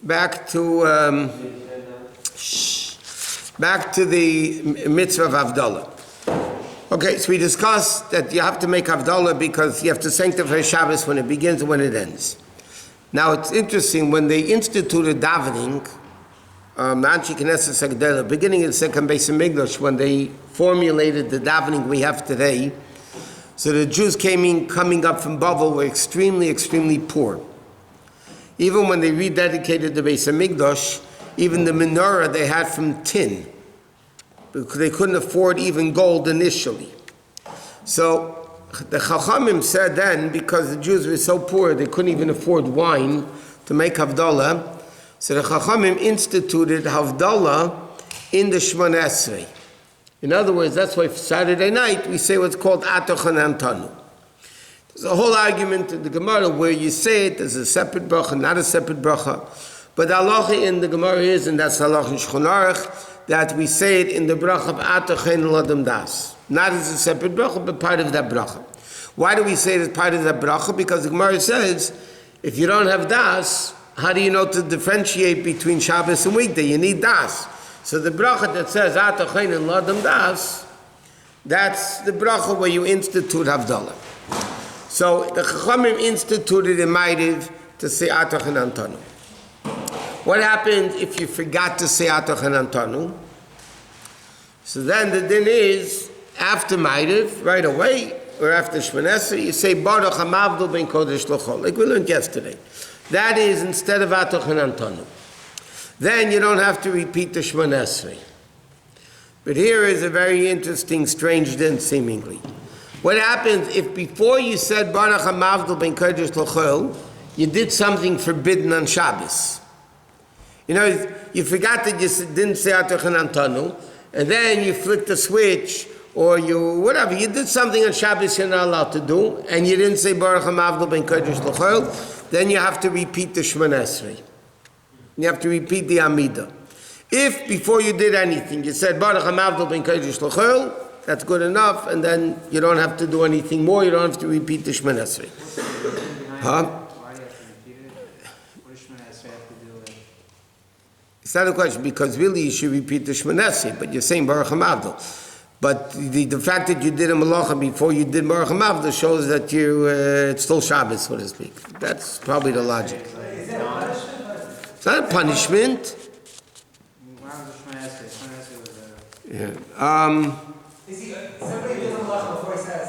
back to the mitzvah of Havdalah. Okay, so we discussed that you have to make Havdalah because you have to sanctify Shabbos when it begins and when it ends. Now it's interesting, when they instituted davening, beginning of the second Bais Din, when they formulated the davening we have today, so the Jews coming up from Babel were extremely poor. Even when they rededicated the Beis Hamikdash, even the menorah they had from tin, because they couldn't afford even gold initially. So the Chachamim said then, because the Jews were so poor, they couldn't even afford wine to make Havdalah, so the Chachamim instituted Havdalah in the Shemona Esrei. In other words, that's why Saturday night we say what's called Atochan Antanu. There's a whole argument in the Gemara where you say it as a separate bracha, not a separate bracha. But the halacha in the Gemara is, and that's halacha in Shulchan Aruch, that we say it in the bracha of Atochan Ladam Das. Not as a separate bracha, but part of that bracha. Why do we say it as part of that bracha? Because the Gemara says, if you don't have Das, how do you know to differentiate between Shabbos and weekday? You need Das. So the bracha that says Atochan and Ladam Das, that's the bracha where you institute Havdalah. So the Chachamim instituted in Ma'ariv to say Atochan Antanu. What happens if you forgot to say Atochan Antanu? So then the din is, after Ma'ariv, right away, or after Shemona Esrei, you say Baruch HaMavdil Ben Kodesh L'Chol, like we learned yesterday. That is instead of Atochan Antanu. Then you don't have to repeat the Shemona Esrei. But here is a very interesting, strange din, seemingly. What happens if before you said Baruch HaMavdil Ben Kodesh L'Chol, you did something forbidden on Shabbos? You know, you forgot that you didn't say Atochan Antanu, and then you flicked a switch, or you did something on Shabbos you're not allowed to do, and you didn't say Baruch HaMavdil Ben Kodesh L'Chol, then you have to repeat the Shemona Esrei. You have to repeat the Amidah. If before you did anything, you said Baruch HaMavdil Ben Kodesh L'Chol, that's good enough, and then you don't have to do anything more, you don't have to repeat the Shemona Esrei. Huh? Why do you have to repeat it? What does Shemona Esrei have to do with it? It's not a question, because really you should repeat the Shemona Esrei, but you're saying Baruch HaMavdil. But the fact that you did a malacha before you did Baruch HaMavdil shows that it's still Shabbos, so to speak. That's probably the logic. It's not a punishment. Yeah. Is he, somebody did a malacha before he says,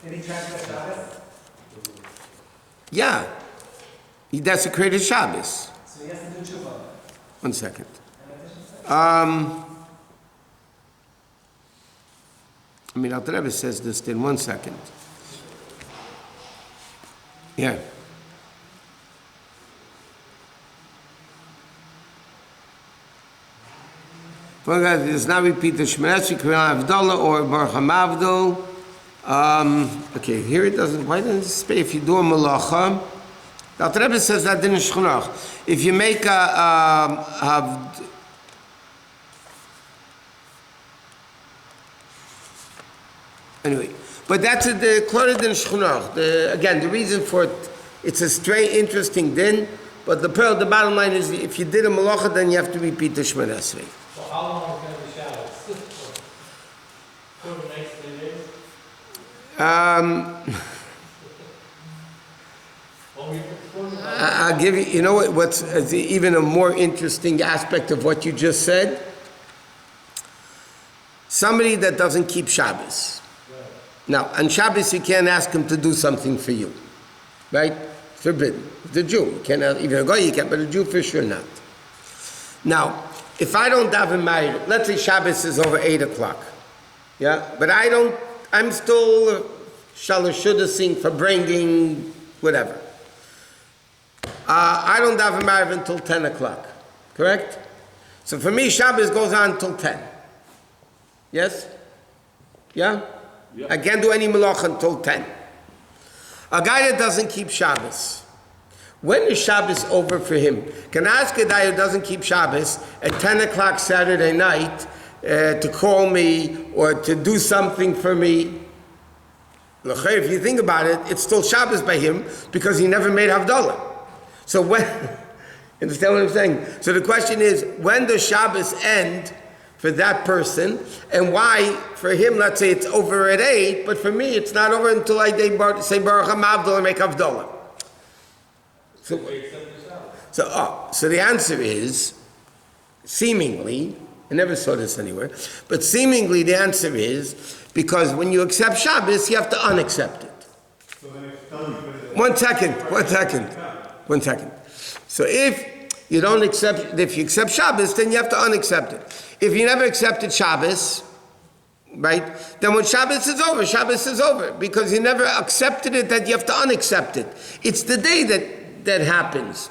did he transgress Shabbos? Yeah. He desecrated Shabbos. So he has to do tshuva. 1 second. Alter Rebbe says this in 1 second. Yeah. Does not repeat the Shemona Esrei, Havdalah, or Baruch HaMavdil. Okay, here it doesn't. Why doesn't it say if you do a malacha? The Alter Rebbe says that in Shulchan Aruch. If you make anyway, but that's the quoted in Shulchan Aruch. Again, the reason for it, it's a strange, interesting din. But the bottom line is, if you did a malacha, then you have to repeat the Shemona Esrei. So how long is going to be Shabbos? For the next 3 days? I'll give you, you know what's even a more interesting aspect of what you just said? Somebody that doesn't keep Shabbos. Right. Now, on Shabbos you can't ask him to do something for you. Right? Forbidden. The Jew. You can't, even a guy you can, but a Jew for sure not. Now, if I don't daven Ma'ariv, let's say Shabbos is over 8 o'clock. Yeah? But I'm still shalashudasing for bringing whatever. I don't daven Ma'ariv until 10 o'clock. Correct? So for me, Shabbos goes on until 10. Yes? Yeah? Yep. I can't do any malacha until 10. A guy that doesn't keep Shabbos, when is Shabbos over for him? Can I ask a guy who doesn't keep Shabbos at 10 o'clock Saturday night to call me or to do something for me? If you think about it, it's still Shabbos by him because he never made Havdalah. So when, understand what I'm saying? So the question is, when does Shabbos end for that person, and why for him, let's say it's over at 8, but for me it's not over until I say Baruch HaMavdol and make Havdalah. So the answer is, seemingly, I never saw this anywhere, but seemingly the answer is, because when you accept Shabbos, you have to unaccept it. One second. So if you accept Shabbos, then you have to unaccept it. If you never accepted Shabbos, right, then when Shabbos is over, because you never accepted it, that you have to unaccept it. It's the day that happens.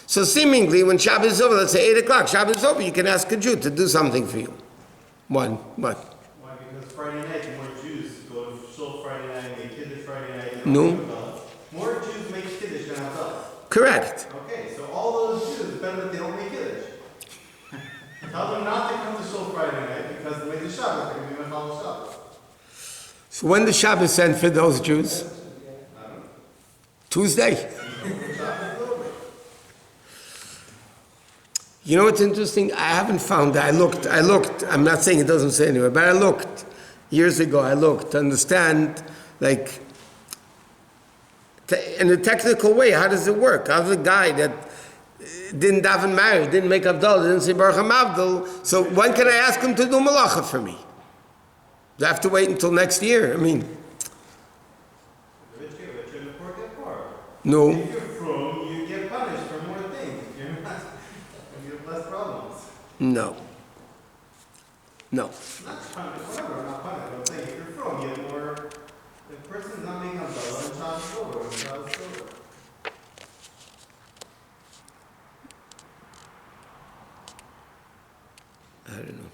So seemingly, when Shabbos is over, let's say 8 o'clock, Shabbos is over, you can ask a Jew to do something for you. What? Why? Because Friday night, more Jews go to Shul Friday night, make Kiddush Friday night. No. More Jews make Kiddush than Havdalah. Correct. Okay, so all those Jews, it's better that they don't make Kiddush. Tell them not to come to Shul Friday night, because the way the Shabbos, they're going to be Mechal Shabbos. So when does Shabbos end for those Jews? I don't know. Tuesday. You know what's interesting? I haven't found that. I looked. I'm not saying it doesn't say anywhere, but I looked. Years ago, I looked to understand, like, in a technical way, how does it work? How's a guy that didn't daven marriage, didn't make Havdalah, didn't say Baruch HaMavdol, so when can I ask him to do malacha for me? Do I have to wait until next year? I mean, no. If you're from, you get punished for more things. If you're not, you have less problems. No. Not punished, whatever, I'm not punished. I'm saying if you're from, you have more. The person's not making Havdalah and Shabbos is over. And Shabbos is over. I don't know.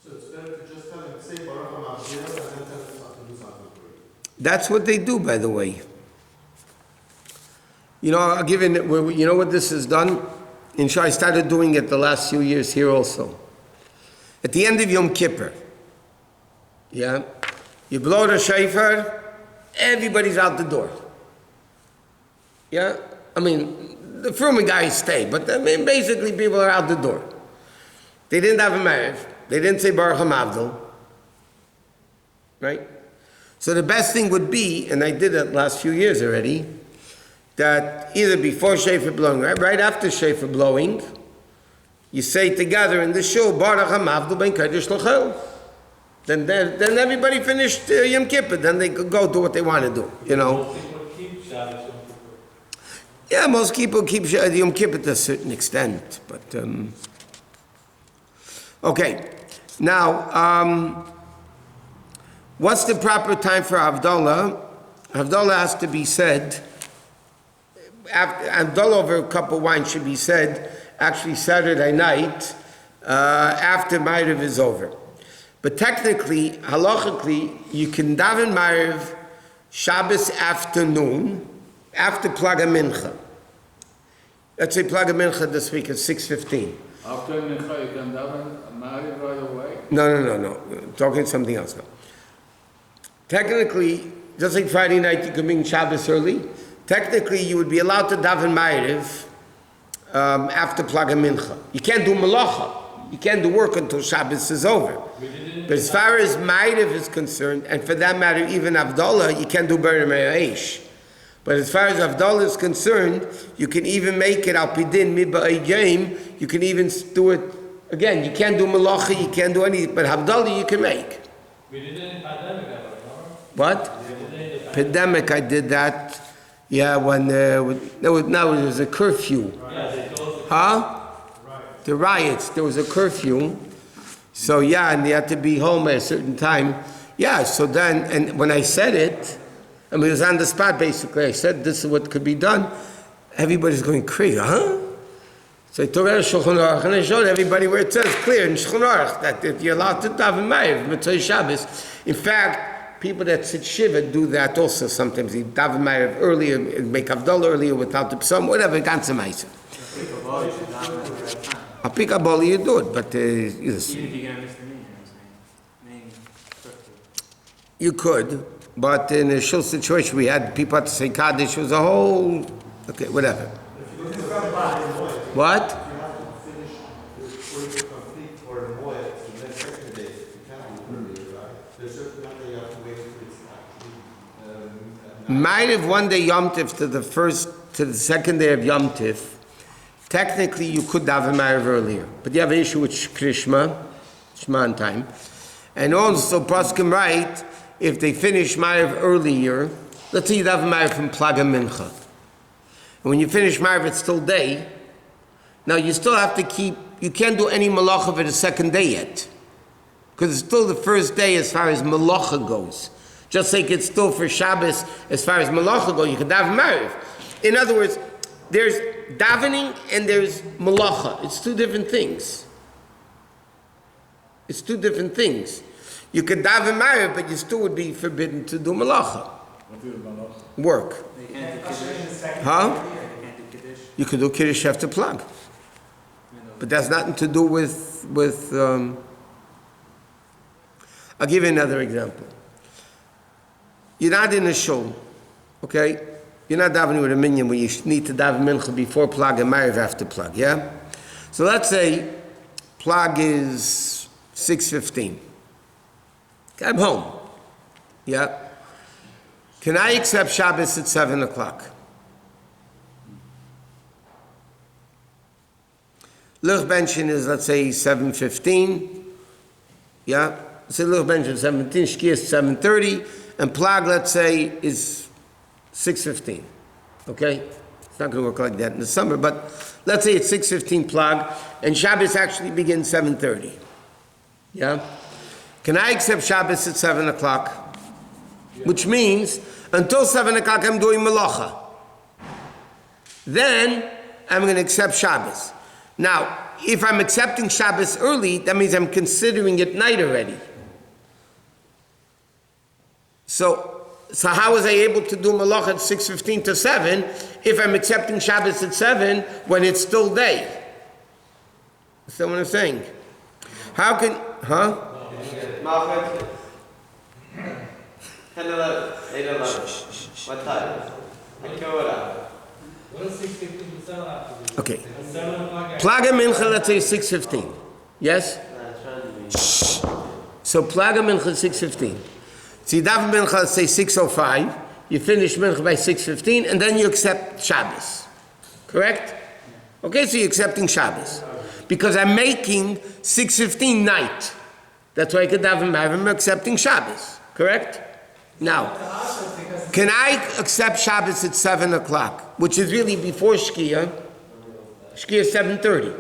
So it's better to just tell him, say Baruch HaMavdil, and then tell him to do something for it. That's what they do, by the way. You know, I'll give you know what this has done? I started doing it the last few years here also. At the end of Yom Kippur, yeah, you blow the shofar, everybody's out the door. Yeah? I mean, the Fruman guys stay, but I mean, basically people are out the door. They didn't have a marriage. They didn't say Baruch HaMavdol. Right? So the best thing would be, and I did it last few years already, that either before shofar blowing, right after shofar blowing, you say together in the shul, Baruch HaMavdol ben Kodesh L'chol. Then everybody finished Yom Kippur. Then they could go do what they want to do, you know. Yeah, most people keep Yom Kippur to a certain extent, but okay. Now, what's the proper time for Havdalah? Havdalah has to be said. Havdalah over a cup of wine should be said actually Saturday night after Ma'ariv is over. But technically, halachically, you can daven Ma'ariv Shabbos afternoon after Plaga Mincha. Let's say Plaga Mincha this week at 6:15. After Mincha, you can daven Ma'ariv right away? No. I'm talking something else now. Technically, just like Friday night, you can bring Shabbos early. Technically, you would be allowed to daven Ma'ariv after Plaga Mincha. You can't do Malacha. You can't do work until Shabbos is over. But as far as Ma'ariv is concerned, and for that matter, even Havdalah, you can't do B'er Me'a'ish. But as far as Havdalah is concerned, you can even make it Al Pidin Miba'ay Game. You can even do it, again, you can't do Malacha, you can't do anything, but Havdalah you can make. We did it in pandemic, remember? What? Pandemic, I did that. Yeah, when there was a curfew. Yeah, they closed it. Huh? The riots, there was a curfew. So yeah, and they had to be home at a certain time. Yeah, so then, and when I said it, I mean, it was on the spot basically. I said, this is what could be done. Everybody's going crazy, huh? So I took out a Shulchan Aruch and I showed everybody where it says clear in Shulchan Aruch that you're allowed to daven Ma'ariv, Mitzvah Shabbos. In fact, people that sit Shiva do that also sometimes. They daven Ma'ariv earlier, make Havdalah earlier without the psalm, whatever, ganze Maisa. A pikaboli you do it, but Even if you're gonna miss the meeting, I'm saying. Main curfew. you could, But in a shul situation, we had people had to say Kaddish. It was a whole, okay, whatever. What? You have to finish before you complete for the moed, the next second day. You can't do earlier, right? There's certain amount that you have to wait until it's actually. Might have one day Yom Tif to the second day of Yom Tif. Technically, you could daven Ma'ariv earlier, but you have an issue with Krishma, Shman time, and also Poskim right. If they finish Ma'ariv earlier, let's say you daven Ma'ariv from Plaga Mincha, and when you finish Ma'ariv, it's still day. Now you still have to keep. You can't do any malacha for the second day yet, because it's still the first day as far as malacha goes. Just like it's still for Shabbos as far as malacha goes, you can daven Ma'ariv. In other words, there's davening and there's malacha. It's two different things. It's two different things. You could daven Ma'ariv, but you still would be forbidden to do malacha. What is malacha? Work. They can't do Kiddush. Huh? They can't do Kiddush. You could do Kiddush after plug. But that's nothing to do with I'll give you another example. You're not in a shul, okay? You're not davening with a minyan where you need to daven mincha before plug and Ma'ariv after plug, yeah? So let's say plug is 6:15. I'm home, yeah? Can I accept Shabbos at 7 o'clock? Lich Benchen is, let's say, 7:15, yeah? Let's say Lich Benchen is 17, Shkia is 7:30, and Plag, let's say, is 6:15, okay? It's not going to work like that in the summer, but let's say it's 6:15 Plag, and Shabbos actually begins 7:30, yeah? Can I accept Shabbos at 7 o'clock? Which means, until 7 o'clock, I'm doing Malacha. Then, I'm going to accept Shabbos. Now, if I'm accepting Shabbos early, that means I'm considering it night already. So how was I able to do Malach at 6:15 to 7 if I'm accepting Shabbos at 7 when it's still day? That's what I'm saying. How can, huh? What time? What is 6:15 to 7 after this? Okay. 7 o'clock after. Plaga Mincha, let's say 6:15. Yes? So Plaga Mincha is 6:15. So you daven Mincha, let's say 6:05. You finish Mincha by 6:15, and then you accept Shabbos. Correct? Okay, so you're accepting Shabbos. Because I'm making 6:15 night. That's why I could daven Ma'ariv, I'm accepting Shabbos. Correct? Now, can I accept Shabbos at 7 o'clock, which is really before Shkia? Shkia is 7:30.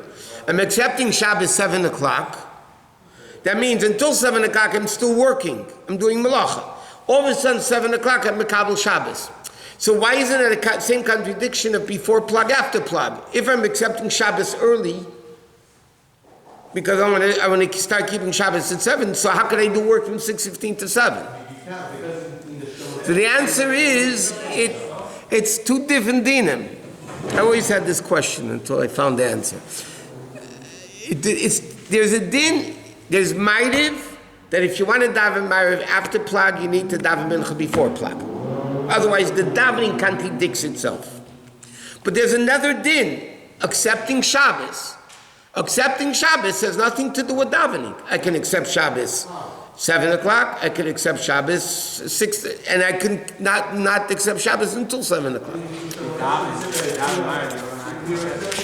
I'm accepting Shabbos 7 o'clock. That means until 7 o'clock I'm still working. I'm doing Malacha. All of a sudden 7 o'clock I'm Mekabel Shabbos. So why isn't it the same contradiction of before plug, after plug? If I'm accepting Shabbos early, because I want to start keeping Shabbos at 7, so how could I do work from 6:15 to 7? So the answer is, it's two different dinim. I always had this question until I found the answer. There's a din, there's ma'ariv, that if you want to daven ma'ariv after plug, you need to daven mincha before plug. Otherwise, the davening contradicts itself. But there's another din, accepting Shabbos. Accepting Shabbos has nothing to do with davening. I can accept Shabbos 7 o'clock, I can accept Shabbos 6, and I can not accept Shabbos until 7 o'clock.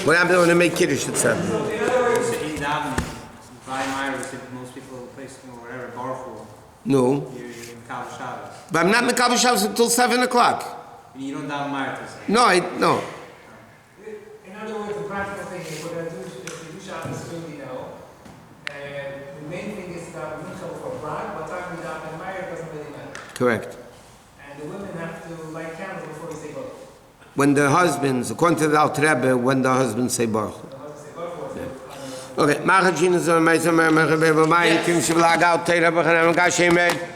What happens when I make Kiddush at 7? In other words, in davening, by Ma'ariv, most people place or whatever, Barful, No. you're Mekabel Shabbos. But I'm not Mekabel Shabbos until 7 o'clock. And you don't daven Ma'ariv to say. No. In other words, the practical thing is we're going to do, if we do Shabbos early now, and the main thing is that we don't for Prague, what time we daven Ma'ariv doesn't really matter. Correct. And the women have to light candles before they say Baruch. When the husbands, according to the Alter Rebbe, when the husbands say Baruch. The husband say Baruch. Okay. Ma'achad Shina Zor Meisam Me'er Me'er Me'er Me'er Me'er Me'er Me'er Me'er Me'er Me'er Me'er Me'er Me'er Me'er Me'er Me'er Me'er Me'er